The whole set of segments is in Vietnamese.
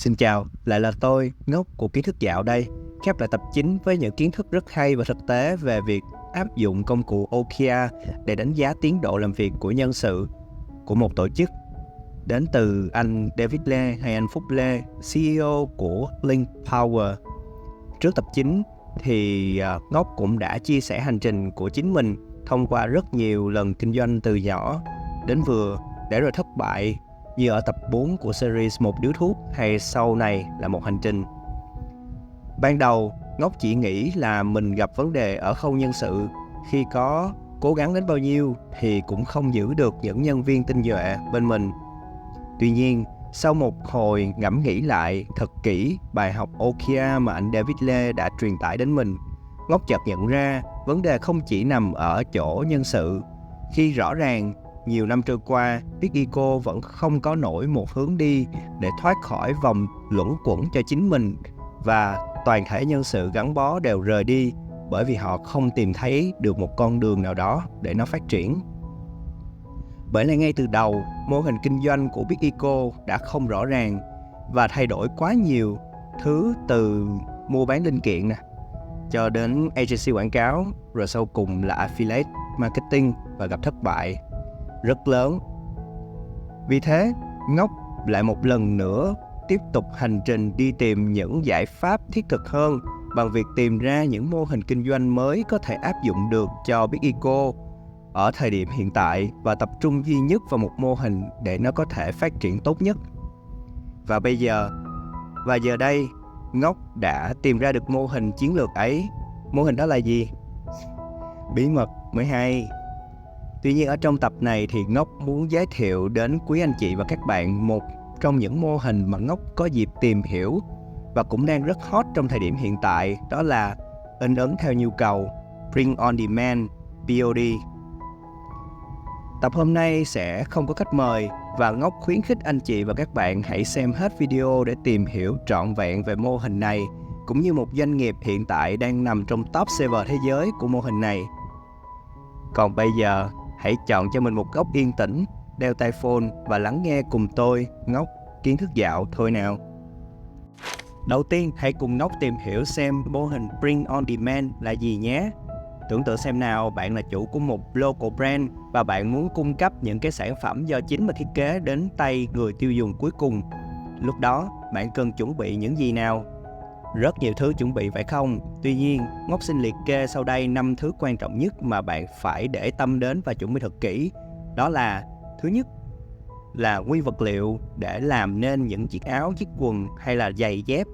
Xin chào, lại là tôi, Ngốc của Kiến thức dạo đây, khép lại tập 9 với những kiến thức rất hay và thực tế về việc áp dụng công cụ OKR để đánh giá tiến độ làm việc của nhân sự của một tổ chức. Đến từ anh David Lê hay anh Phúc Lê, CEO của Link Power. Trước tập 9 thì Ngốc cũng đã chia sẻ hành trình của chính mình thông qua rất nhiều lần kinh doanh từ nhỏ đến vừa để rồi thất bại, như ở tập 4 của series Một điếu thuốc hay sau này là một hành trình. Ban đầu, Ngốc chỉ nghĩ là mình gặp vấn đề ở khâu nhân sự, khi có cố gắng đến bao nhiêu thì cũng không giữ được những nhân viên tinh nhuệ bên mình. Tuy nhiên, sau một hồi ngẫm nghĩ lại thật kỹ bài học OKR mà anh David Lê đã truyền tải đến mình, Ngốc chợt nhận ra vấn đề không chỉ nằm ở chỗ nhân sự, khi rõ ràng nhiều năm trôi qua, Big Eco vẫn không có nổi một hướng đi để thoát khỏi vòng luẩn quẩn cho chính mình, và toàn thể nhân sự gắn bó đều rời đi bởi vì họ không tìm thấy được một con đường nào đó để nó phát triển. Bởi lẽ ngay từ đầu, mô hình kinh doanh của Big Eco đã không rõ ràng và thay đổi quá nhiều thứ, từ mua bán linh kiện cho đến agency quảng cáo, rồi sau cùng là affiliate marketing, và gặp thất bại rất lớn. Vì thế, Ngốc lại một lần nữa tiếp tục hành trình đi tìm những giải pháp thiết thực hơn bằng việc tìm ra những mô hình kinh doanh mới có thể áp dụng được cho Big Eco ở thời điểm hiện tại, và tập trung duy nhất vào một mô hình để nó có thể phát triển tốt nhất. Và giờ đây, Ngốc đã tìm ra được mô hình chiến lược ấy. Mô hình đó là gì? Bí mật mới hay. Tuy nhiên ở trong tập này thì Ngốc muốn giới thiệu đến quý anh chị và các bạn một trong những mô hình mà Ngốc có dịp tìm hiểu và cũng đang rất hot trong thời điểm hiện tại, đó là in ấn theo nhu cầu, Print on Demand, POD. Tập hôm nay sẽ không có khách mời, và Ngốc khuyến khích anh chị và các bạn hãy xem hết video để tìm hiểu trọn vẹn về mô hình này, cũng như một doanh nghiệp hiện tại đang nằm trong top server thế giới của mô hình này. Còn bây giờ, hãy chọn cho mình một góc yên tĩnh, đeo tai phone và lắng nghe cùng tôi, Ngốc, kiến thức dạo thôi nào. Đầu tiên, hãy cùng Ngốc tìm hiểu xem mô hình Print on Demand là gì nhé. Tưởng tượng xem nào, bạn là chủ của một local brand và bạn muốn cung cấp những cái sản phẩm do chính mình thiết kế đến tay người tiêu dùng cuối cùng. Lúc đó, bạn cần chuẩn bị những gì nào? Rất nhiều thứ chuẩn bị phải không? Tuy nhiên, Ngốc xin liệt kê sau đây 5 thứ quan trọng nhất mà bạn phải để tâm đến và chuẩn bị thật kỹ. Đó là: thứ nhất là nguyên vật liệu để làm nên những chiếc áo, chiếc quần hay là giày dép,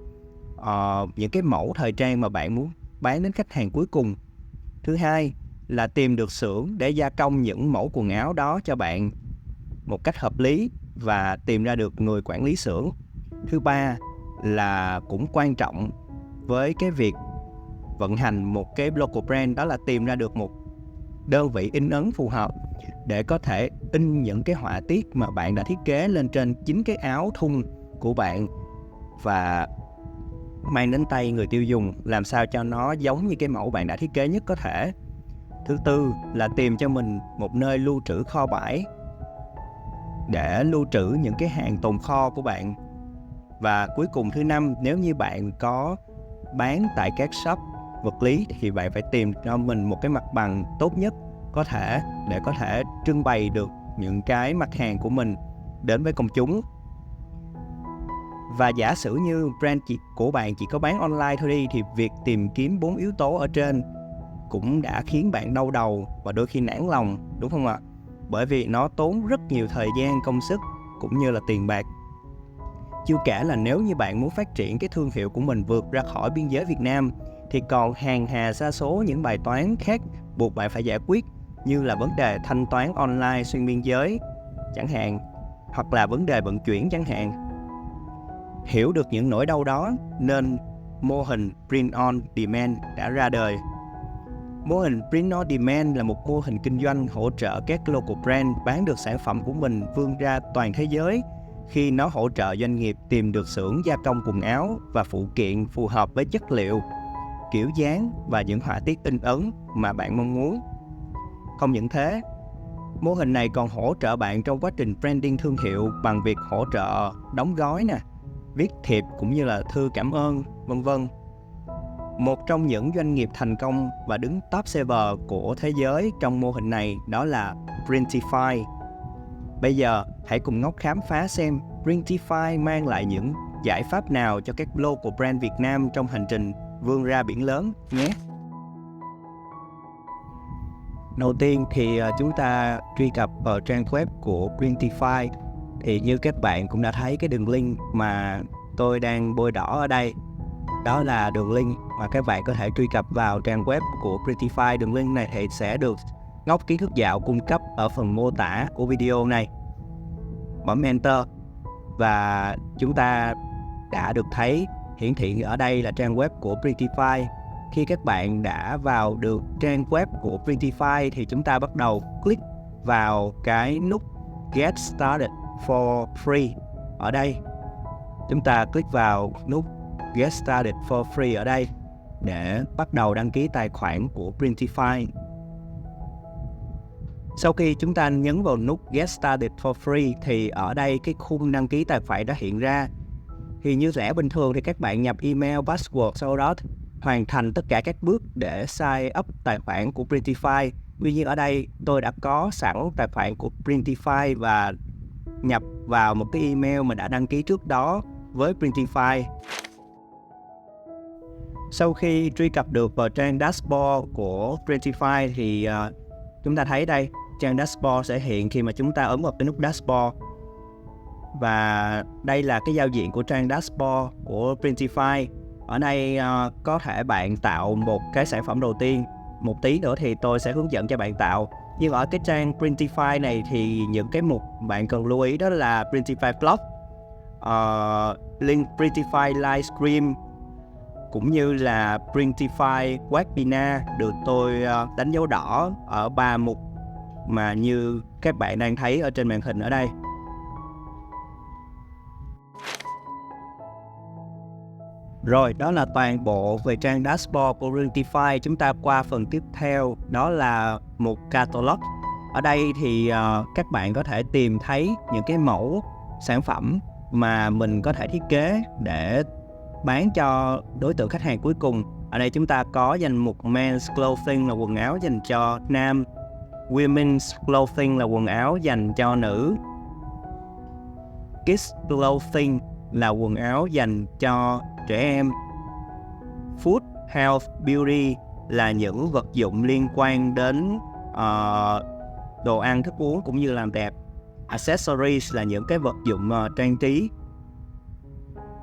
những cái mẫu thời trang mà bạn muốn bán đến khách hàng cuối cùng. Thứ hai là tìm được xưởng để gia công những mẫu quần áo đó cho bạn một cách hợp lý và tìm ra được người quản lý xưởng. Thứ ba là cũng quan trọng với cái việc vận hành một cái local brand, đó là tìm ra được một đơn vị in ấn phù hợp để có thể in những cái họa tiết mà bạn đã thiết kế lên trên chính cái áo thun của bạn và mang đến tay người tiêu dùng làm sao cho nó giống như cái mẫu bạn đã thiết kế nhất có thể. Thứ tư là tìm cho mình một nơi lưu trữ kho bãi để lưu trữ những cái hàng tồn kho của bạn. Và cuối cùng, thứ năm, nếu như bạn có bán tại các shop vật lý thì bạn phải tìm cho mình một cái mặt bằng tốt nhất có thể để có thể trưng bày được những cái mặt hàng của mình đến với công chúng. Và giả sử như brand của bạn chỉ có bán online thôi đi, thì việc tìm kiếm 4 yếu tố ở trên cũng đã khiến bạn đau đầu và đôi khi nản lòng, đúng không ạ? Bởi vì nó tốn rất nhiều thời gian, công sức cũng như là tiền bạc. Chưa kể là nếu như bạn muốn phát triển cái thương hiệu của mình vượt ra khỏi biên giới Việt Nam thì còn hàng hà sa số những bài toán khác buộc bạn phải giải quyết, như là vấn đề thanh toán online xuyên biên giới chẳng hạn, hoặc là vấn đề vận chuyển chẳng hạn. Hiểu được những nỗi đau đó nên mô hình Print on Demand đã ra đời. Mô hình Print on Demand là một mô hình kinh doanh hỗ trợ các local brand bán được sản phẩm của mình vươn ra toàn thế giới, khi nó hỗ trợ doanh nghiệp tìm được xưởng gia công quần áo và phụ kiện phù hợp với chất liệu, kiểu dáng và những họa tiết in ấn mà bạn mong muốn. Không những thế, mô hình này còn hỗ trợ bạn trong quá trình branding thương hiệu bằng việc hỗ trợ đóng gói viết thiệp cũng như là thư cảm ơn, vân vân. Một trong những doanh nghiệp thành công và đứng top server của thế giới trong mô hình này đó là Printify. Bây giờ hãy cùng Ngốc khám phá xem Printify mang lại những giải pháp nào cho các local brand Việt Nam trong hành trình vươn ra biển lớn nhé. Đầu tiên thì chúng ta truy cập vào trang web của Printify. Thì như các bạn cũng đã thấy cái đường link mà tôi đang bôi đỏ ở đây, đó là đường link mà các bạn có thể truy cập vào trang web của Printify. Đường link này thì sẽ được Ngốc Kiến Thức Dạo cung cấp ở phần mô tả của video này. Bấm Enter và chúng ta đã được thấy hiển thị ở đây là trang web của Printify. Khi các bạn đã vào được trang web của Printify thì chúng ta bắt đầu click vào cái nút Get Started for Free ở đây. Chúng ta click vào nút Get Started for Free ở đây để bắt đầu đăng ký tài khoản của Printify. Sau khi chúng ta nhấn vào nút Get Started for Free thì ở đây cái khung đăng ký tài khoản đã hiện ra. Thì như lẽ bình thường thì các bạn nhập email, password, sau đó hoàn thành tất cả các bước để sign up tài khoản của Printify. Tuy nhiên ở đây tôi đã có sẵn tài khoản của Printify và nhập vào một cái email mà đã đăng ký trước đó với Printify. Sau khi truy cập được vào trang dashboard của Printify thì chúng ta thấy đây, trang dashboard sẽ hiện khi mà chúng ta ấn vào cái nút dashboard. Và đây là cái giao diện của trang dashboard của Printify. Ở đây có thể bạn tạo một cái sản phẩm đầu tiên. Một tí nữa thì tôi sẽ hướng dẫn cho bạn tạo. Nhưng ở cái trang Printify này thì những cái mục bạn cần lưu ý đó là Printify Blog, link Printify Livestream cũng như là Printify Webinar được tôi đánh dấu đỏ ở 3 mục mà như các bạn đang thấy ở trên màn hình ở đây. Rồi, đó là toàn bộ về trang dashboard của Printify. Chúng ta qua phần tiếp theo, đó là một catalog. Ở đây thì các bạn có thể tìm thấy những cái mẫu sản phẩm mà mình có thể thiết kế để bán cho đối tượng khách hàng cuối cùng. Ở đây chúng ta có danh mục Men's Clothing là quần áo dành cho nam, Women's Clothing là quần áo dành cho nữ, Kids Clothing là quần áo dành cho trẻ em, Food, Health, Beauty là những vật dụng liên quan đến đồ ăn, thức uống cũng như làm đẹp, Accessories là những cái vật dụng trang trí,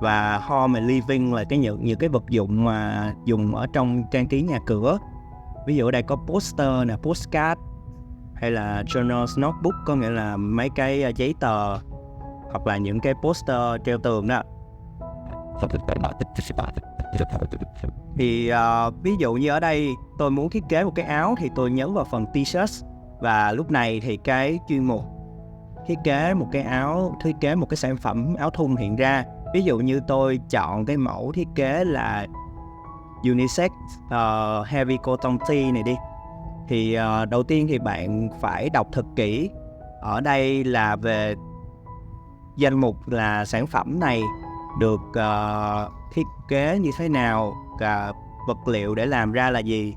và Home and Living là những cái vật dụng mà dùng ở trong trang trí nhà cửa. Ví dụ ở đây có poster nè, postcard hay là journal, notebook, có nghĩa là mấy cái giấy tờ hoặc là những cái poster treo tường đó. Thì ví dụ như ở đây tôi muốn thiết kế một cái áo thì tôi nhấn vào phần t-shirt và lúc này thì cái chuyên mục thiết kế một cái áo, thiết kế một cái sản phẩm áo thun hiện ra. Ví dụ như tôi chọn cái mẫu thiết kế là unisex heavy cotton tee này đi. Thì đầu tiên thì bạn phải đọc thật kỹ. Ở đây là về danh mục là sản phẩm này được thiết kế như thế nào và vật liệu để làm ra là gì.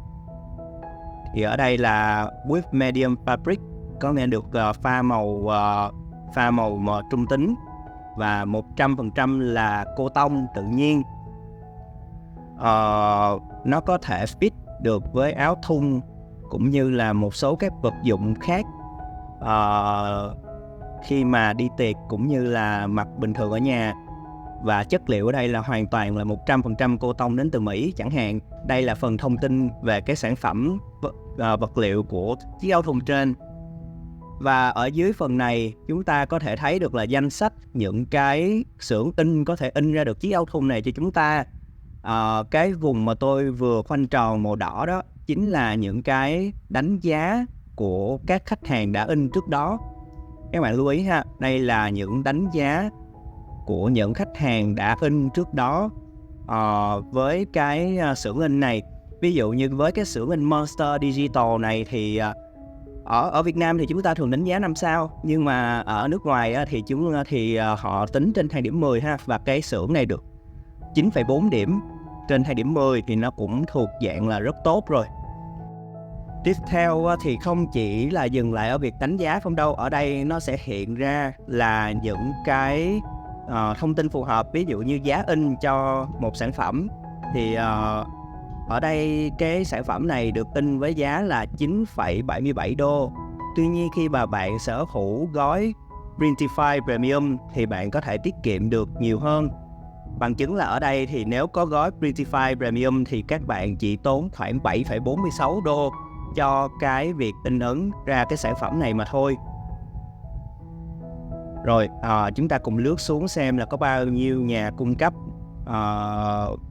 Thì ở đây là with medium fabric, có nghĩa được pha màu trung tính và 100% là cô tông tự nhiên. Nó có thể fit được với áo thun cũng như là một số các vật dụng khác khi mà đi tiệc cũng như là mặc bình thường ở nhà. Và chất liệu ở đây là hoàn toàn là 100% cô tông đến từ Mỹ chẳng hạn. Đây là phần thông tin về cái sản phẩm vật liệu của chiếc áo thun trên. Và ở dưới phần này chúng ta có thể thấy được là danh sách những cái xưởng in có thể in ra được chiếc áo thun này cho chúng ta. Cái vùng mà tôi vừa khoanh tròn màu đỏ đó chính là những cái đánh giá của các khách hàng đã in trước đó. Các bạn lưu ý ha, đây là những đánh giá của những khách hàng đã in trước đó với cái xưởng in này. Ví dụ như với cái xưởng in Monster Digital này thì Ở Việt Nam thì chúng ta thường đánh giá 5 sao, nhưng mà ở nước ngoài thì họ tính trên thang điểm 10 ha, và cái xưởng này được 9,4 điểm trên thang điểm 10 thì nó cũng thuộc dạng là rất tốt rồi. Tiếp theo thì không chỉ là dừng lại ở việc đánh giá không đâu, ở đây nó sẽ hiện ra là những cái thông tin phù hợp, ví dụ như giá in cho một sản phẩm. Thì ở đây cái sản phẩm này được in với giá là 9,77 đô. Tuy nhiên khi mà bạn sở hữu gói Printify Premium thì bạn có thể tiết kiệm được nhiều hơn. Bằng chứng là ở đây thì nếu có gói Printify Premium thì các bạn chỉ tốn khoảng 7,46 đô cho cái việc in ấn ra cái sản phẩm này mà thôi. Rồi chúng ta cùng lướt xuống xem là có bao nhiêu nhà cung cấp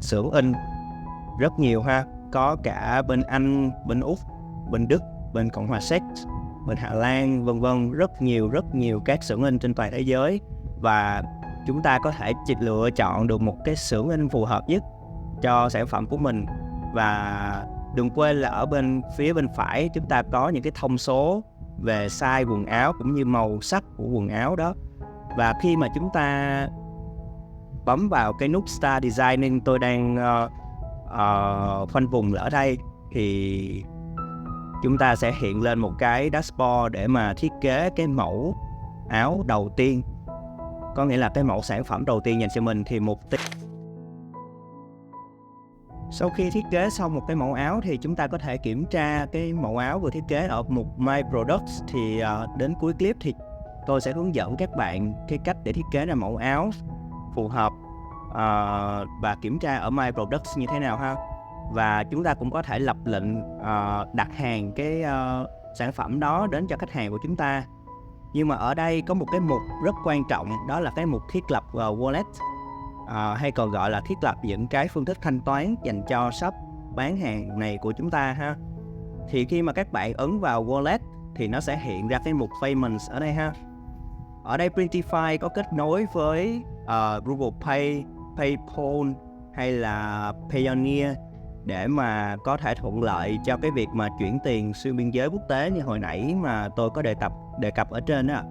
xưởng in. Rất nhiều ha, có cả bên Anh, bên Úc, bên Đức, bên Cộng hòa Séc, bên Hà Lan, vân vân, rất nhiều các xưởng in trên toàn thế giới. Và chúng ta có thể lựa chọn được một cái xưởng in phù hợp nhất cho sản phẩm của mình. Và đừng quên là ở phía bên phải chúng ta có những cái thông số về size quần áo cũng như màu sắc của quần áo đó. Và khi mà chúng ta bấm vào cái nút Start Designing tôi đang khoanh vùng ở đây, thì chúng ta sẽ hiện lên một cái dashboard để mà thiết kế cái mẫu áo đầu tiên. Có nghĩa là cái mẫu sản phẩm đầu tiên dành cho mình thì sau khi thiết kế xong một cái mẫu áo thì chúng ta có thể kiểm tra cái mẫu áo vừa thiết kế ở mục My Products. Thì đến cuối clip thì tôi sẽ hướng dẫn các bạn cái cách để thiết kế ra mẫu áo phù hợp và kiểm tra ở My Products như thế nào ha. Và chúng ta cũng có thể lập lệnh đặt hàng cái sản phẩm đó đến cho khách hàng của chúng ta. Nhưng mà ở đây có một cái mục rất quan trọng, đó là cái mục thiết lập wallet, hay còn gọi là thiết lập những cái phương thức thanh toán dành cho shop bán hàng này của chúng ta ha. Thì khi mà các bạn ấn vào wallet thì nó sẽ hiện ra cái mục payments ở đây ha. Ở đây Printify có kết nối với Google Pay, PayPal hay là Payoneer để mà có thể thuận lợi cho cái việc mà chuyển tiền xuyên biên giới quốc tế như hồi nãy mà tôi có đề cập ở trên đó.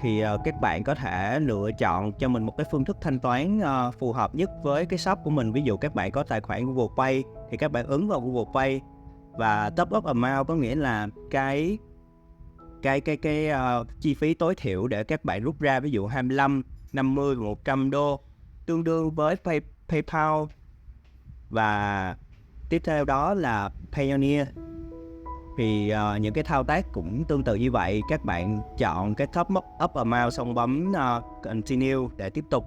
Thì các bạn có thể lựa chọn cho mình một cái phương thức thanh toán phù hợp nhất với cái shop của mình. Ví dụ các bạn có tài khoản Google Pay thì các bạn ấn vào Google Pay, và top up amount có nghĩa là cái chi phí tối thiểu để các bạn rút ra, ví dụ 25, 50, 100 đô tương đương với PayPal. Và tiếp theo đó là Payoneer. Thì những cái thao tác cũng tương tự như vậy. Các bạn chọn cái top up amount xong bấm continue để tiếp tục.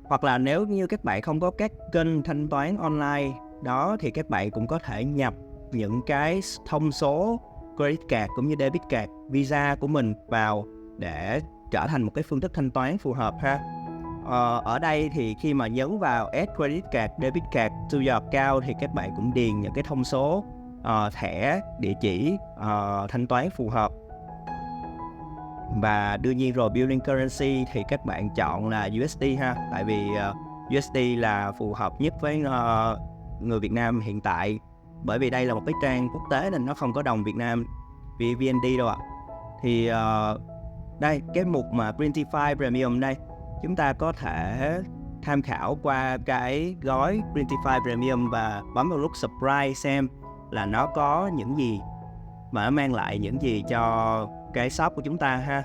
Hoặc là nếu như các bạn không có các kênh thanh toán online đó thì các bạn cũng có thể nhập những cái thông số credit card cũng như debit card, Visa của mình vào để trở thành một cái phương thức thanh toán phù hợp ha. Ở đây thì khi mà nhấn vào Add Credit Card, Debit Card to your account thì các bạn cũng điền những cái thông số thẻ, địa chỉ thanh toán phù hợp. Và đương nhiên rồi, Billing Currency thì các bạn chọn là USD ha. Tại vì USD là phù hợp nhất với người Việt Nam hiện tại. Bởi vì đây là một cái trang quốc tế nên nó không có đồng Việt Nam VND đâu ạ. Thì đây, cái mục mà Printify Premium đây, chúng ta có thể tham khảo qua cái gói Printify Premium và bấm vào nút Subscribe xem là nó có những gì mà nó mang lại những gì cho cái shop của chúng ta ha.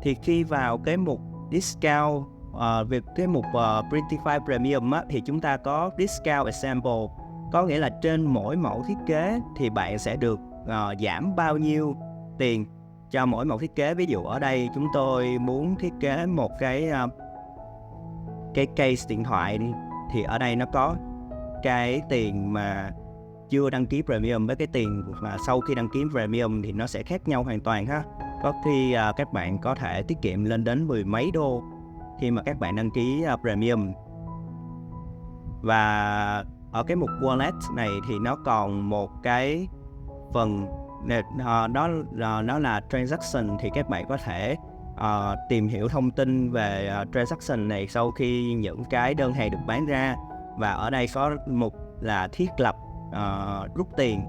Thì khi vào cái mục Discount, việc cái mục Printify Premium á, thì chúng ta có Discount Example, có nghĩa là trên mỗi mẫu thiết kế thì bạn sẽ được giảm bao nhiêu tiền cho mỗi mẫu thiết kế. Ví dụ ở đây chúng tôi muốn thiết kế một cái case điện thoại đi, thì ở đây nó có cái tiền mà chưa đăng ký Premium với cái tiền mà sau khi đăng ký Premium thì nó sẽ khác nhau hoàn toàn ha. Có khi các bạn có thể tiết kiệm lên đến 10 mấy đô khi mà các bạn đăng ký Premium. Và ở cái mục Wallet này thì nó còn một cái phần đó là Transaction. Thì các bạn có thể tìm hiểu thông tin về transaction này sau khi những cái đơn hàng được bán ra. Và ở đây có mục là thiết lập rút tiền.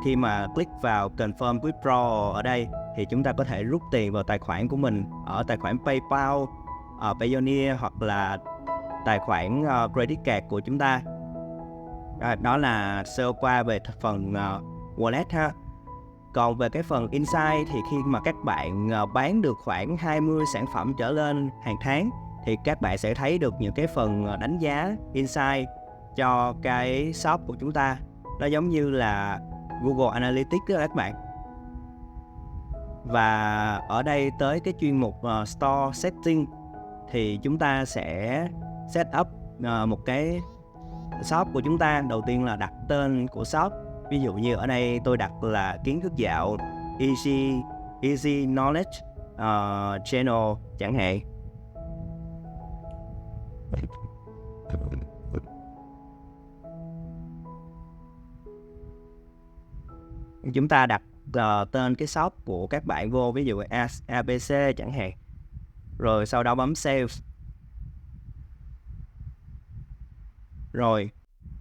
khi mà click vào Confirm Withdraw ở đây thì chúng ta có thể rút tiền vào tài khoản của mình ở tài khoản PayPal, Payoneer hoặc là tài khoản credit card của chúng ta. Đó là sơ qua về phần wallet ha. Còn về cái phần Insight thì khi mà các bạn bán được khoảng 20 sản phẩm trở lên hàng tháng thì các bạn sẽ thấy được những cái phần đánh giá Insight cho cái shop của chúng ta. Nó giống như là Google Analytics đó các bạn. Và ở đây tới cái chuyên mục Store Setting thì chúng ta sẽ set up một cái shop của chúng ta. Đầu tiên là đặt tên của shop. Ví dụ như ở đây tôi đặt là kiến thức dạo Easy Knowledge Channel chẳng hạn. Chúng ta đặt tên cái shop của các bạn vô, ví dụ ABC chẳng hạn. Rồi sau đó bấm Save.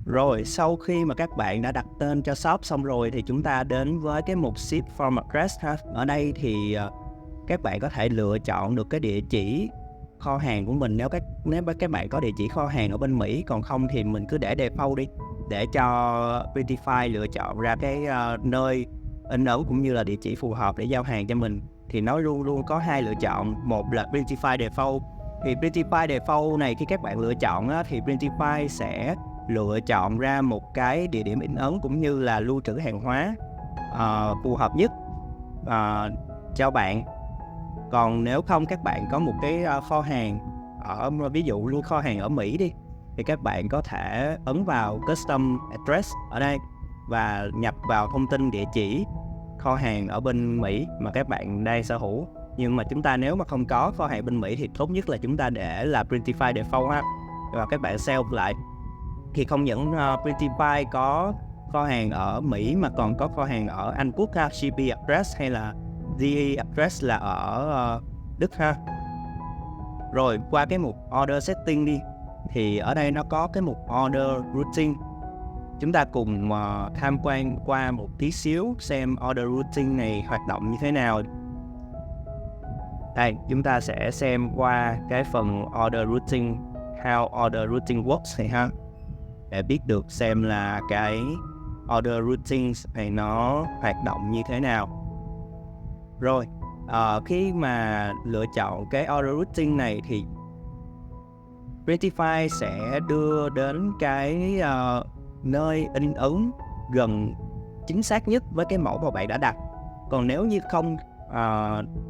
Rồi sau khi mà các bạn đã đặt tên cho shop xong rồi thì chúng ta đến với cái mục Ship from Address ha. Ở đây thì các bạn có thể lựa chọn được cái địa chỉ kho hàng của mình nếu các bạn có địa chỉ kho hàng ở bên Mỹ, còn không thì mình cứ để default đi để cho Printify lựa chọn ra cái nơi in ấn cũng như là địa chỉ phù hợp để giao hàng cho mình. Thì nó luôn luôn có hai lựa chọn, một là Printify default. Thì Printify default này khi các bạn lựa chọn á, thì Printify sẽ lựa chọn ra một cái địa điểm in ấn cũng như là lưu trữ hàng hóa phù hợp nhất cho bạn. Còn nếu không các bạn có một cái kho hàng ở, ví dụ như kho hàng ở Mỹ đi, thì các bạn có thể ấn vào Custom Address ở đây và nhập vào thông tin địa chỉ kho hàng ở bên Mỹ mà các bạn đang sở hữu. Nhưng mà chúng ta nếu mà không có kho hàng bên Mỹ thì tốt nhất là chúng ta để là Printify default ha. Và các bạn save lại. Thì không những Printify có kho hàng ở Mỹ mà còn có kho hàng ở Anh Quốc ha, GP address hay là DE address là ở Đức ha. Rồi qua cái mục Order Setting đi, thì ở đây nó có cái mục Order Routing. Chúng ta cùng tham quan qua một tí xíu xem Order Routing này hoạt động như thế nào. Đây, chúng ta sẽ xem qua cái phần Order Routing, How Order Routing Works này ha, để biết được xem là cái Order Routing này nó hoạt động như thế nào. Rồi, khi mà lựa chọn cái Order Routing này thì Printify sẽ đưa đến cái nơi in ấn gần chính xác nhất với cái mẫu mà bạn đã đặt. Còn nếu như không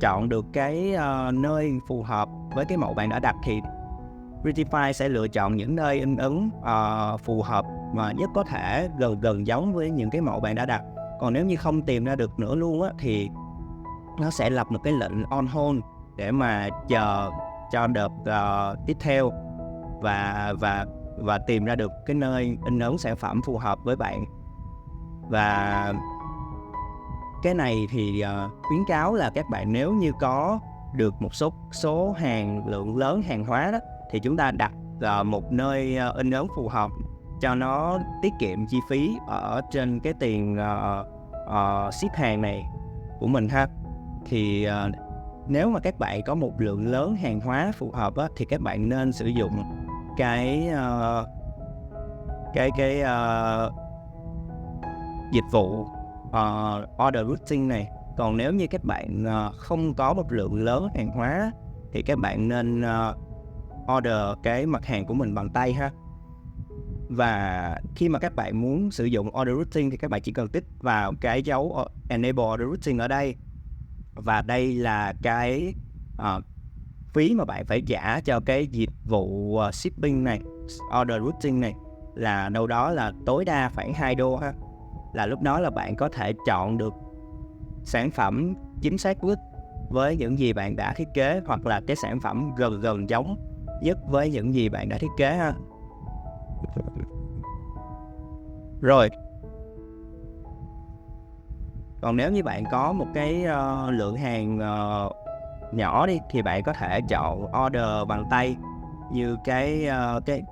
chọn được cái nơi phù hợp với cái mẫu bạn đã đặt thì Printify sẽ lựa chọn những nơi in ấn phù hợp mà nhất có thể, gần giống với những cái mẫu bạn đã đặt. Còn nếu như không tìm ra được nữa luôn á, thì nó sẽ lập một cái lệnh on hold để mà chờ cho đợt tiếp theo và tìm ra được cái nơi in ấn sản phẩm phù hợp với bạn. Và cái này thì khuyến cáo là các bạn nếu như có được một số lượng lớn hàng hóa đó thì chúng ta đặt một nơi in ấn phù hợp cho nó tiết kiệm chi phí ở trên cái tiền ship hàng này của mình ha. Thì nếu mà các bạn có một lượng lớn hàng hóa phù hợp á, thì các bạn nên sử dụng cái dịch vụ Order Routing này. Còn nếu như các bạn không có một lượng lớn hàng hóa thì các bạn nên order cái mặt hàng của mình bằng tay ha. Và khi mà các bạn muốn sử dụng Order Routing thì các bạn chỉ cần tích vào cái dấu Enable Order Routing ở đây. Và đây là cái phí mà bạn phải trả cho cái dịch vụ shipping này, Order Routing này, là đâu đó là tối đa khoảng $2 ha. Là lúc đó là bạn có thể chọn được sản phẩm chính xác nhất với những gì bạn đã thiết kế, hoặc là cái sản phẩm gần giống nhất với những gì bạn đã thiết kế ha. Rồi, còn nếu như bạn có một cái lượng hàng nhỏ đi thì bạn có thể chọn order bằng tay như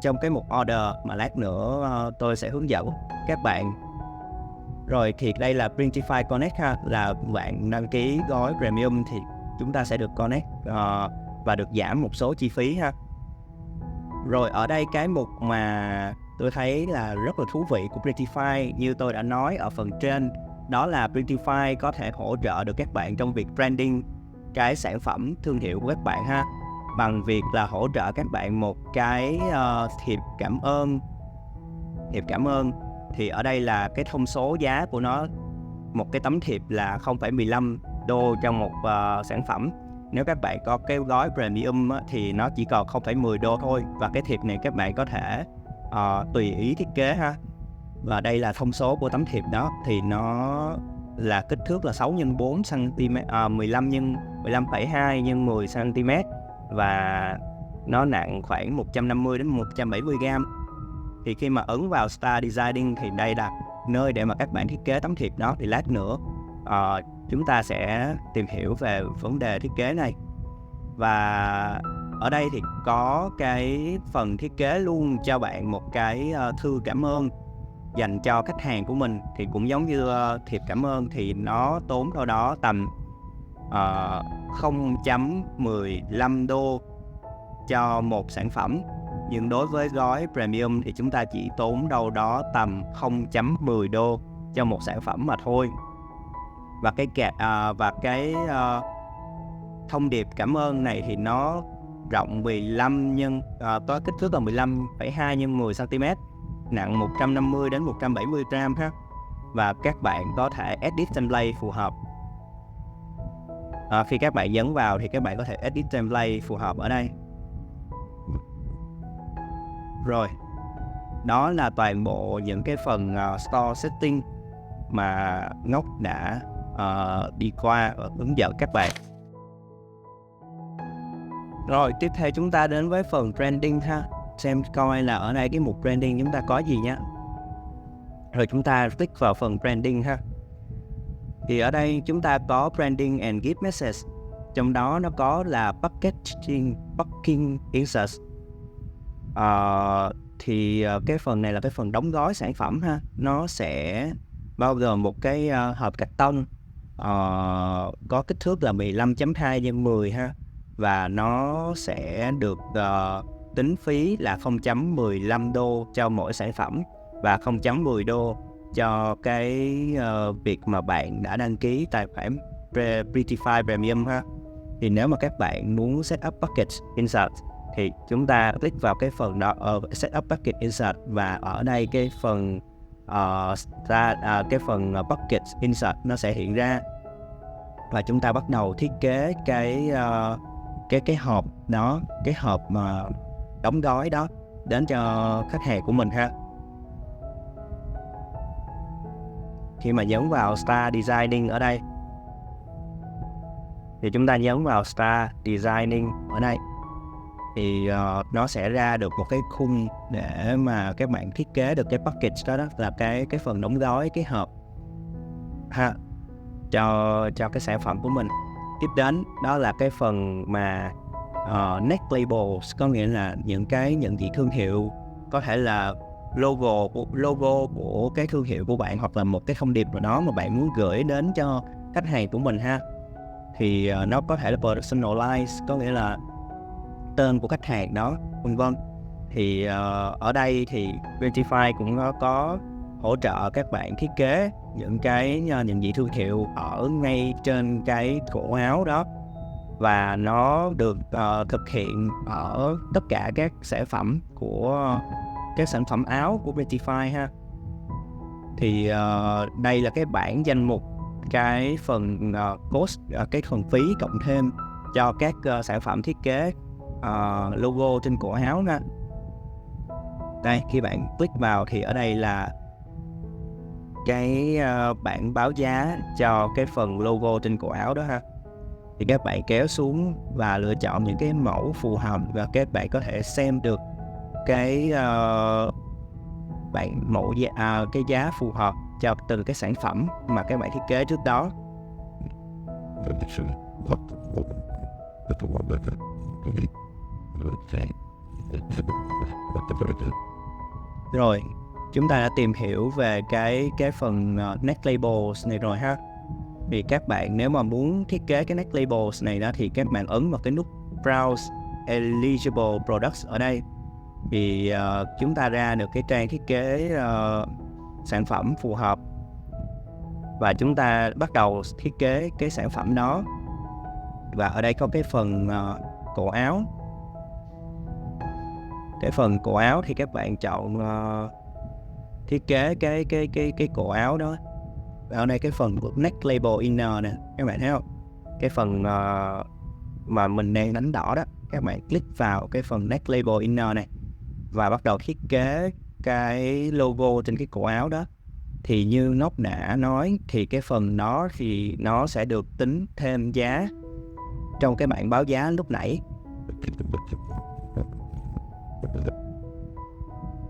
trong cái mục order mà lát nữa tôi sẽ hướng dẫn các bạn. Rồi thì đây là Printify Connect ha, là bạn đăng ký gói Premium thì chúng ta sẽ được Connect và được giảm một số chi phí ha. Rồi ở đây cái mục mà tôi thấy là rất là thú vị của Printify, như tôi đã nói ở phần trên, đó là Printify có thể hỗ trợ được các bạn trong việc branding cái sản phẩm thương hiệu của các bạn ha, bằng việc là hỗ trợ các bạn một cái thiệp cảm ơn. Thiệp cảm ơn thì ở đây là cái thông số giá của nó, một cái tấm thiệp là $0,15 cho một sản phẩm. Nếu các bạn có cái gói Premium thì nó chỉ còn $0,10 thôi, và cái thiệp này các bạn có thể tùy ý thiết kế ha. Và đây là thông số của tấm thiệp đó, thì nó là kích thước là 6 x 4 cm, 15 x 15,2 x 10 cm, và nó nặng khoảng 150 đến 170 g. Thì khi mà ấn vào Start Designing thì đây là nơi để mà các bạn thiết kế tấm thiệp đó. Thì lát nữa chúng ta sẽ tìm hiểu về vấn đề thiết kế này. Và ở đây thì có cái phần thiết kế luôn cho bạn một cái thư cảm ơn dành cho khách hàng của mình. Thì cũng giống như thiệp cảm ơn thì nó tốn đâu đó tầm $0,15 cho một sản phẩm. Nhưng đối với gói Premium thì chúng ta chỉ tốn đâu đó tầm $0,10 cho một sản phẩm mà thôi. Và cái thông điệp cảm ơn này thì nó rộng 15 nhân có kích thước là 15,2 x 10 cm, nặng 150 đến 170 g ha. Và các bạn có thể edit template phù hợp. Khi các bạn nhấn vào thì các bạn có thể edit template phù hợp ở đây. Rồi, đó là toàn bộ những cái phần store setting mà Ngốc đã đi qua và hướng dẫn các bạn. Rồi, tiếp theo chúng ta đến với phần branding ha. Xem coi là ở đây cái mục branding chúng ta có gì nhé. Rồi chúng ta click vào phần branding ha. Thì ở đây chúng ta có branding and gift message. Trong đó nó có là packing insert. Thì cái phần này là cái phần đóng gói sản phẩm ha. Nó sẽ bao gồm một cái hộp cạc tông có kích thước là 15,2 x 10 ha. Và nó sẽ được tính phí là $0,15 cho mỗi sản phẩm, và $0,10 cho cái việc mà bạn đã đăng ký tài khoản Printify Premium ha. Thì nếu mà các bạn muốn set up package insert thì chúng ta click vào cái phần đó, set up package insert, và ở đây cái phần cái phần package insert nó sẽ hiện ra, và chúng ta bắt đầu thiết kế cái hộp đó, cái hộp mà đóng gói đó đến cho khách hàng của mình ha. Khi mà nhấn vào Start Designing ở đây thì chúng ta nhấn vào Start Designing ở đây thì nó sẽ ra được một cái khung để mà các bạn thiết kế được cái package đó, là cái phần đóng gói, cái hộp ha, cho cái sản phẩm của mình. Tiếp đến đó là cái phần mà next labels, có nghĩa là những cái nhận diện thương hiệu, có thể là logo của cái thương hiệu của bạn, hoặc là một cái thông điệp nào đó mà bạn muốn gửi đến cho khách hàng của mình ha. Thì nó có thể là personalize, có nghĩa là tên của khách hàng đó, vân vân. Thì ở đây thì Printify cũng có hỗ trợ các bạn thiết kế những cái nhận diện thương hiệu ở ngay trên cái cổ áo đó, và nó được thực hiện ở tất cả các sản phẩm của các sản phẩm áo của Printify ha. Thì đây là cái bảng danh mục cái phần cost, cái phần phí cộng thêm cho các sản phẩm thiết kế logo trên cổ áo ha. Đây, khi bạn click vào thì ở đây là cái bảng báo giá cho cái phần logo trên cổ áo đó ha. Thì các bạn kéo xuống và lựa chọn những cái mẫu phù hợp, và các bạn có thể xem được cái cái giá phù hợp cho từng cái sản phẩm mà các bạn thiết kế trước đó. Rồi, chúng ta đã tìm hiểu về cái phần neck labels này rồi ha. Thì các bạn nếu mà muốn thiết kế cái neck labels này đó thì các bạn ấn vào cái nút Browse Eligible Products ở đây. Thì chúng ta ra được cái trang thiết kế sản phẩm phù hợp. Và chúng ta bắt đầu thiết kế cái sản phẩm đó. Và ở đây có cái phần cổ áo. Cái phần cổ áo thì các bạn chọn thiết kế cái cổ áo đó. Ở đây cái phần của neck label inner nè, các bạn thấy không? Cái phần mà mình đang đánh đỏ đó, các bạn click vào cái phần neck label inner này và bắt đầu thiết kế cái logo trên cái cổ áo đó. Thì như Ngốc đã nói thì cái phần đó thì nó sẽ được tính thêm giá trong cái bảng báo giá lúc nãy.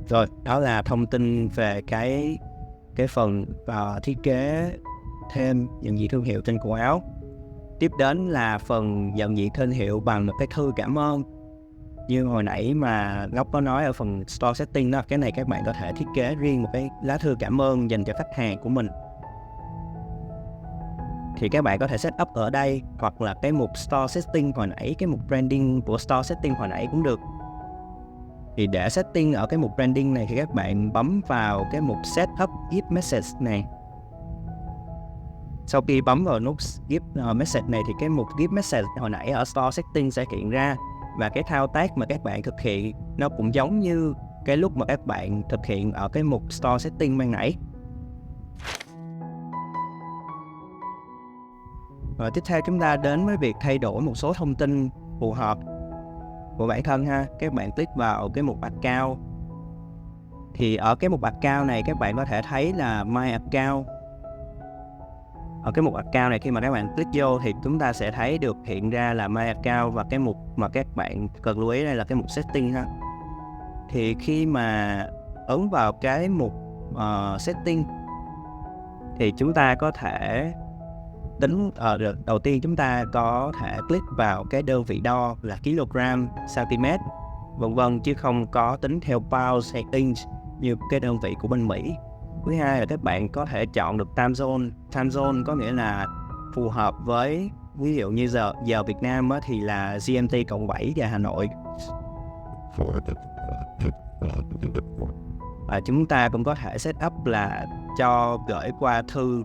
Rồi, đó là thông tin về cái phần thiết kế thêm nhận diện thương hiệu trên cổ áo. Tiếp đến là phần nhận diện thương hiệu bằng một cái thư cảm ơn. Như hồi nãy mà Ngốc có nói ở phần Store Setting đó, cái này các bạn có thể thiết kế riêng một cái lá thư cảm ơn dành cho khách hàng của mình. Thì các bạn có thể set up ở đây, hoặc là cái mục Store Setting hồi nãy, cái mục Branding của Store Setting hồi nãy cũng được. Thì để setting ở cái mục Branding này thì các bạn bấm vào cái mục Setup Give Message này. Sau khi bấm vào nút Give Message này thì cái mục Give Message hồi nãy ở Store Setting sẽ hiện ra. Và cái thao tác mà các bạn thực hiện nó cũng giống như cái lúc mà các bạn thực hiện ở cái mục Store Setting ban nãy. Rồi tiếp theo chúng ta đến với việc thay đổi một số thông tin phù hợp của bản thân ha. Các bạn click vào cái mục Account. Thì ở cái mục Account này các bạn có thể thấy là My Account. Ở cái mục Account này khi mà các bạn click vô thì chúng ta sẽ thấy được hiện ra là My Account, và cái mục mà các bạn cần lưu ý đây là cái mục Setting ha. Thì khi mà ấn vào cái mục Setting thì chúng ta có thể tính đầu tiên chúng ta có thể click vào cái đơn vị đo là kg, cm, vân vân, chứ không có tính theo pounds hay inch như cái đơn vị của bên Mỹ. Thứ hai là các bạn có thể chọn được time zone. Time zone có nghĩa là phù hợp với, ví dụ như giờ Việt Nam thì là GMT+7 và Hà Nội. Và chúng ta cũng có thể set up là cho gửi qua thư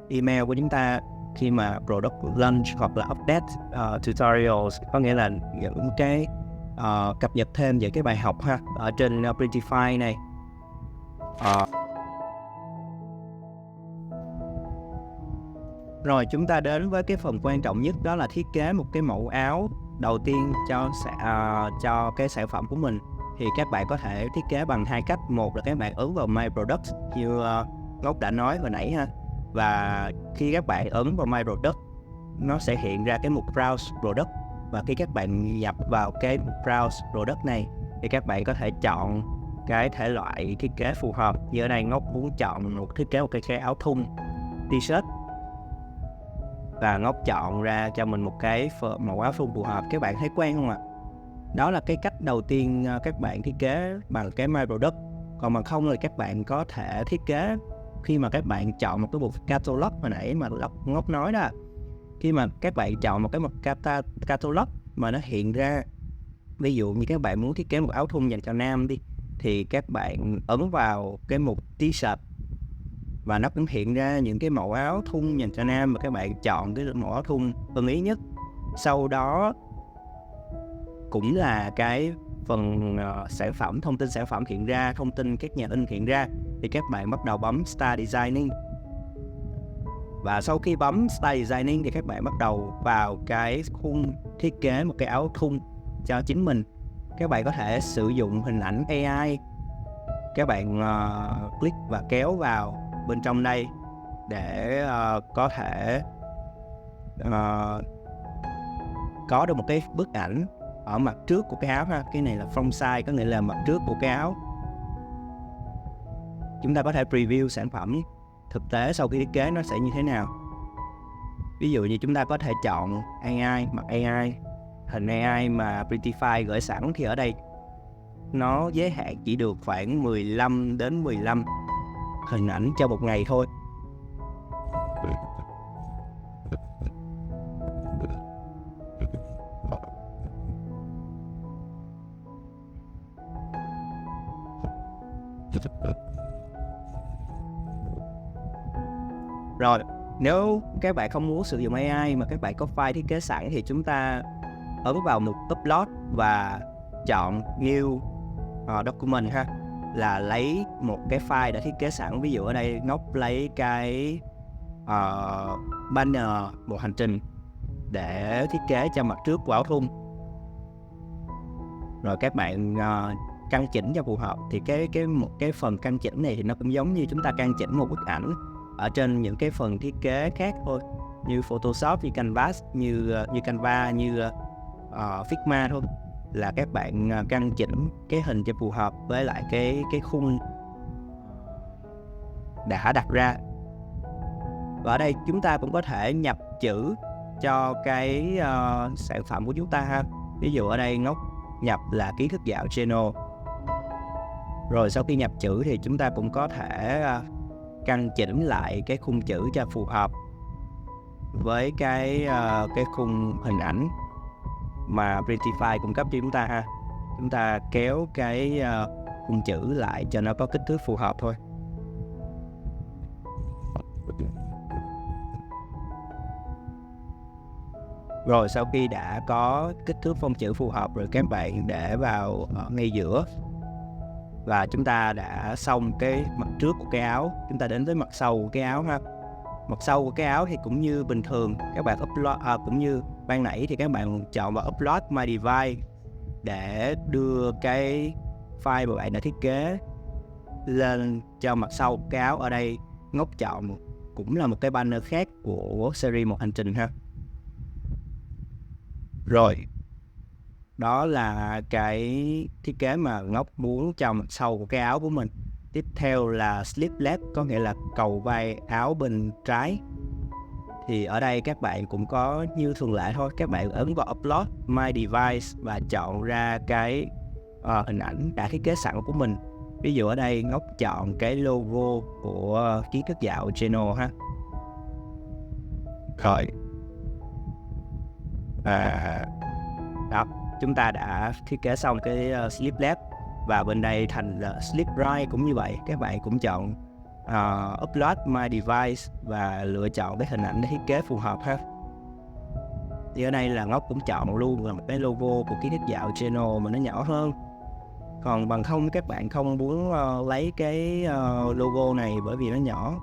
email của chúng ta khi mà product launch hoặc là update tutorials, có nghĩa là những cái cập nhật thêm về cái bài học ha, ở trên Printify này. Rồi chúng ta đến với cái phần quan trọng nhất, đó là thiết kế một cái mẫu áo đầu tiên cho cái sản phẩm của mình. Thì các bạn có thể thiết kế bằng hai cách. Một là các bạn ấn vào My Product như Ngốc đã nói hồi nãy ha. Và khi các bạn ấn vào My Product, nó sẽ hiện ra cái mục Browse Product. Và khi các bạn nhập vào cái mục Browse Product này thì các bạn có thể chọn cái thể loại thiết kế phù hợp. Như ở đây Ngốc muốn chọn thiết kế một cái áo thun t-shirt, và Ngốc chọn ra cho mình một cái màu áo thun phù hợp. Các bạn thấy quen không ạ? Đó là cái cách đầu tiên các bạn thiết kế bằng cái My Product. Còn mà không thì các bạn có thể thiết kế khi mà các bạn chọn một cái mục catalog hồi nãy mà Ngốc nói đó. Khi mà các bạn chọn một cái mục catalog mà nó hiện ra, ví dụ như các bạn muốn thiết kế một áo thun dành cho nam đi, thì các bạn ấn vào cái mục t-shirt và nó cũng hiện ra những cái mẫu áo thun dành cho nam, và các bạn chọn cái mẫu áo thun ưng ý nhất. Sau đó cũng là cái phần sản phẩm, thông tin sản phẩm hiện ra, thông tin các nhà in hiện ra, thì các bạn bắt đầu bấm Start Designing. Và sau khi bấm Start Designing thì các bạn bắt đầu vào cái khung thiết kế một cái áo thun cho chính mình. Các bạn có thể sử dụng hình ảnh AI. Các bạn click và kéo vào bên trong đây để có thể có được một cái bức ảnh ở mặt trước của cái áo ha. Cái này là front side, có nghĩa là mặt trước của cái áo. Chúng ta có thể preview sản phẩm thực tế sau khi thiết kế nó sẽ như thế nào. Ví dụ như chúng ta có thể chọn AI, mặt AI, hình AI mà Printify gửi sẵn, thì ở đây nó giới hạn chỉ được khoảng 15 đến 15 hình ảnh cho một ngày thôi. Rồi, nếu các bạn không muốn sử dụng AI mà các bạn có file thiết kế sẵn thì chúng ta ấn vào mục Upload và chọn New Document ha, là lấy một cái file đã thiết kế sẵn. Ví dụ ở đây Ngọc lấy cái banner một hành trình để thiết kế cho mặt trước của áo thun. Rồi các bạn căn chỉnh cho phù hợp. Thì một cái phần căn chỉnh này thì nó cũng giống như chúng ta căn chỉnh một bức ảnh ở trên những cái phần thiết kế khác thôi, như Photoshop, như Canvas, như Canva, như Figma thôi, là các bạn căn chỉnh cái hình cho phù hợp với lại cái khung đã đặt ra. Và ở đây chúng ta cũng có thể nhập chữ cho cái sản phẩm của chúng ta ha. Ví dụ ở đây Ngọc nhập là kiến thức dạo channel. Rồi sau khi nhập chữ thì chúng ta cũng có thể căn chỉnh lại cái khung chữ cho phù hợp với cái khung hình ảnh mà Printify cung cấp cho chúng ta ha. Chúng ta kéo cái khung chữ lại cho nó có kích thước phù hợp thôi. Rồi sau khi đã có kích thước phông chữ phù hợp rồi, các bạn để vào ngay giữa. Và chúng ta đã xong cái mặt trước của cái áo. Chúng ta đến với mặt sau của cái áo ha. Mặt sau của cái áo thì cũng như bình thường, các bạn upload cũng như ban nãy thì các bạn chọn vào Upload My Device để đưa cái file mà bạn đã thiết kế lên cho mặt sau của cái áo. Ở đây Ngọc chọn cũng là một cái banner khác của series một hành trình ha. Rồi, đó là cái thiết kế mà Ngọc muốn cho mặt sau của cái áo của mình. Tiếp theo là sleeve left, có nghĩa là cầu vai áo bên trái. Thì ở đây các bạn cũng có như thường lệ thôi, các bạn ấn vào Upload My Device và chọn ra cái hình ảnh đã thiết kế sẵn của mình. Ví dụ ở đây Ngọc chọn cái logo của kiến thức dạo channel ha. Rồi, đó, chúng ta đã thiết kế xong cái sleeve left. Và bên đây thành là sleeve right cũng như vậy. Các bạn cũng chọn Upload My Device và lựa chọn cái hình ảnh để thiết kế phù hợp ha. Thì ở đây là Ngọc cũng chọn luôn là một cái logo của kiến thức dạo channel mà nó nhỏ hơn. Còn bằng không các bạn không muốn lấy cái logo này bởi vì nó nhỏ,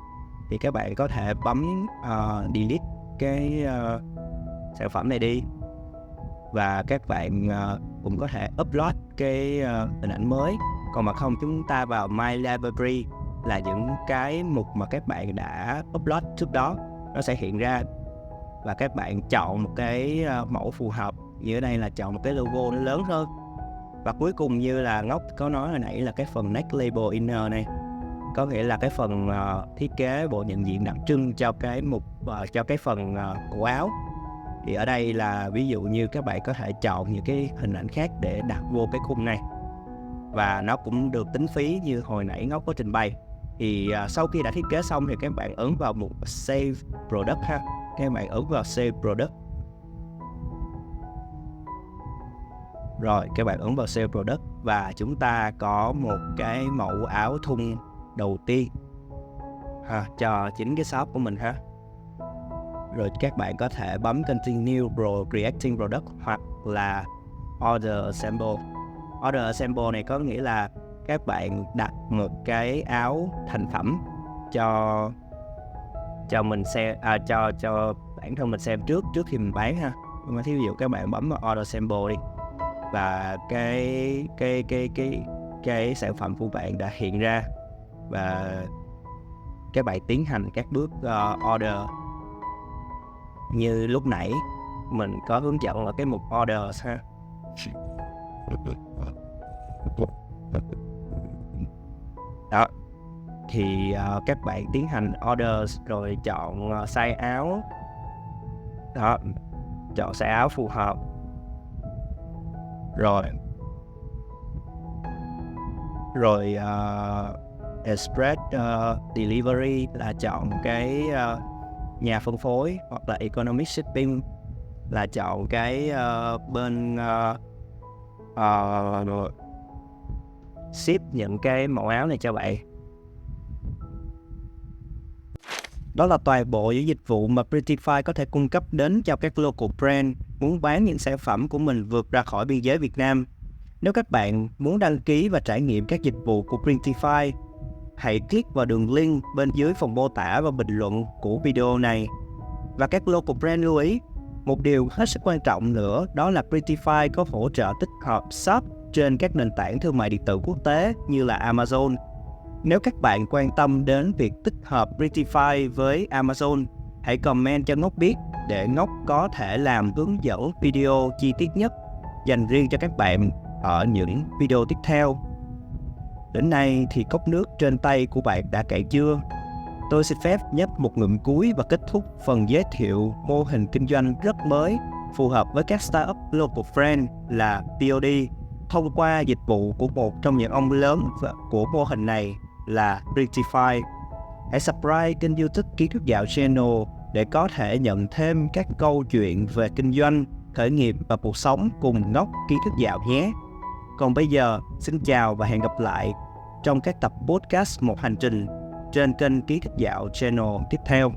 thì các bạn có thể bấm delete cái sản phẩm này đi. Và các bạn cũng có thể upload cái hình ảnh mới. Còn mà không, chúng ta vào My Library là những cái mục mà các bạn đã upload trước đó, nó sẽ hiện ra. Và các bạn chọn một cái mẫu phù hợp. Như ở đây là chọn một cái logo nó lớn hơn. Và cuối cùng như là Ngọc có nói hồi nãy là cái phần Next Label Inner này, có nghĩa là cái phần thiết kế bộ nhận diện đặc trưng cho cái mục cho cái phần cổ áo. Thì ở đây là ví dụ như các bạn có thể chọn những cái hình ảnh khác để đặt vô cái khung này. Và nó cũng được tính phí như hồi nãy Ngọc có trình bày. Thì sau khi đã thiết kế xong thì các bạn ấn vào mục Save Product ha. Các bạn ấn vào Save Product. Rồi các bạn ấn vào Save Product và chúng ta có một cái mẫu áo thun đầu tiên cho chính cái shop của mình ha. Rồi các bạn có thể bấm Continue Creating Product hoặc là Order Assemble. Order Assemble này có nghĩa là các bạn đặt một cái áo thành phẩm cho mình xem, cho bản thân mình xem trước khi mình bán ha. Nhưng mà thí dụ các bạn bấm vào Order Assemble đi, và cái sản phẩm của bạn đã hiện ra, và các bạn tiến hành các bước order. Như lúc nãy mình có hướng dẫn ở cái mục Orders ha. Đó, thì các bạn tiến hành orders rồi chọn size áo. Đó, chọn size áo phù hợp. Rồi Rồi Express Delivery là chọn cái nhà phân phối, hoặc là Economic Shipping là chọn cái bên ship những cái mẫu áo này cho bạn. Đó là toàn bộ những dịch vụ mà Prettyfy có thể cung cấp đến cho các local brand muốn bán những sản phẩm của mình vượt ra khỏi biên giới Việt Nam. Nếu các bạn muốn đăng ký và trải nghiệm các dịch vụ của Prettyfy, hãy click vào đường link bên dưới phần mô tả và bình luận của video này. Và các local brand lưu ý, một điều hết sức quan trọng nữa đó là Prettyfy có hỗ trợ tích hợp shop trên các nền tảng thương mại điện tử quốc tế như là Amazon. Nếu các bạn quan tâm đến việc tích hợp Prettyfy với Amazon, hãy comment cho Ngốc biết để Ngốc có thể làm hướng dẫn video chi tiết nhất dành riêng cho các bạn ở những video tiếp theo. Đến nay thì cốc nước trên tay của bạn đã cạn chưa? Tôi xin phép nhấp một ngụm cuối và kết thúc phần giới thiệu mô hình kinh doanh rất mới phù hợp với các startup local brand là POD thông qua dịch vụ của một trong những ông lớn của mô hình này là Prettyfy. Hãy subscribe kênh YouTube Kiến Thức Dạo Channel để có thể nhận thêm các câu chuyện về kinh doanh, khởi nghiệp và cuộc sống cùng Ngốc Kiến Thức Dạo nhé. Còn bây giờ, xin chào và hẹn gặp lại trong các tập podcast Một Hành Trình trên kênh Kiến Thức Dạo Channel tiếp theo.